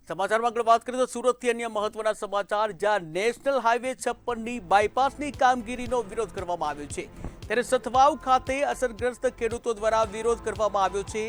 સમાચારમાં આગળ વાત કરીએ તો સુરતથી અન્ય મહત્વના સમાચાર, જ્યાં નેશનલ હાઈવે 56ની બાયપાસની કામગીરીનો વિરોધ કરવામાં આવ્યો છે, ત્યારે સથવાવ ખાતે અસરગ્રસ્ત ખેડૂતો દ્વારા વિરોધ કરવામાં આવ્યો છે।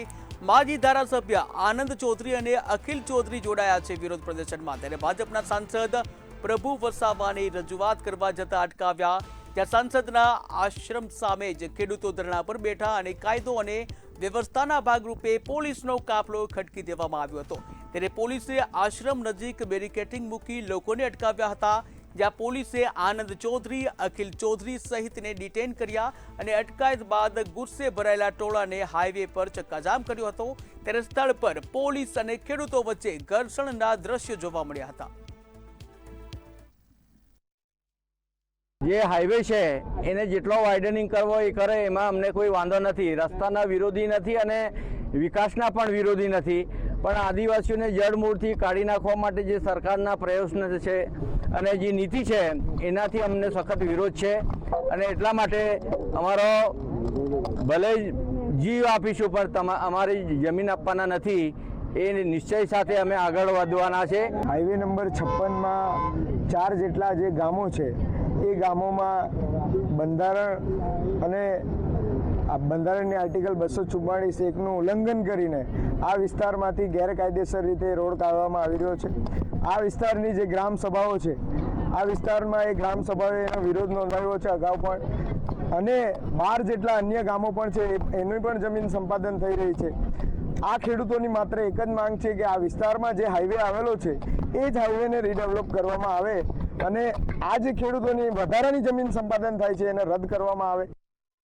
માજી ધારાસભ્ય આનંદ ચૌધરી અને અખિલ ચૌધરી જોડાયા છે વિરોધ પ્રદર્શનમાં, ત્યારે ભાજપના સાંસદ પ્રભુ વસાવાને રજૂઆત કરવા જતા અટકાવ્યા। ત્યાં સાંસદના આશ્રમ સામે જ ખેડૂતો ધરણા પર બેઠા અને કાયદો અને વ્યવસ્થાના ભાગરૂપે પોલીસનો કાફલો ખડકી દેવામાં આવ્યો હતો। ત્યારે પોલીસે આશ્રમ નજીક બેરિકેડિંગ મૂકી લોકોને અટકાવ્યા હતા, જ્યાં પોલીસે આનંદ ચૌધરી, અખિલ ચૌધરી સહિતને ડિટેન કર્યા અને અટકાયત બાદ ગુસ્સે ભરાયેલા ટોળાને હાઈવે પર ચક્કાજામ કર્યો હતો। ત્યારે સ્થળ પર પોલીસ અને ખેડૂતો વચ્ચે ઘર્ષણના દ્રશ્યો જોવા મળ્યા હતા। જે હાઈવે છે એને જેટલો વાઇડનિંગ કરવો એ કરે, એમાં અમને કોઈ વાંધો નથી। રસ્તાના વિરોધી નથી અને વિકાસના પણ વિરોધી નથી, પણ આદિવાસીઓને જડમૂળથી કાઢી નાખવા માટે જે સરકારના પ્રયત્ન છે અને જે નીતિ છે એનાથી અમને સખત વિરોધ છે અને એટલા માટે અમારો ભલે જીવ આપીશું પણ અમારી જમીન આપવાના નથી, એ નિશ્ચય સાથે અમે આગળ વધવાના છે। હાઈવે નંબર 56માં 4 જેટલા જે ગામો છે એ ગામોમાં બંધારણ અને બંધારણની આર્ટિકલ 244(1)નું ઉલ્લંઘન કરીને આ વિસ્તારમાંથી ગેરકાયદેસર રીતે રોડ કાઢવામાં આવી રહ્યો છે। આ વિસ્તારની જે ગ્રામ સભાઓ છે, આ વિસ્તારમાં એ ગ્રામ સભાઓએ એનો વિરોધ નોંધાવ્યો છે અગાઉ પણ, અને 12 જેટલા અન્ય ગામો પણ છે એની પણ જમીન સંપાદન થઈ રહી છે। આ ખેડૂતોની માત્ર એક જ માંગ છે કે આ વિસ્તારમાં જે હાઈવે આવેલો છે એ જ હાઈવેને રીડેવલપ કરવામાં આવે અને આ જે ખેડૂતોની વધારાની જમીન સંપાદન થાય છે એને રદ કરવામાં આવે।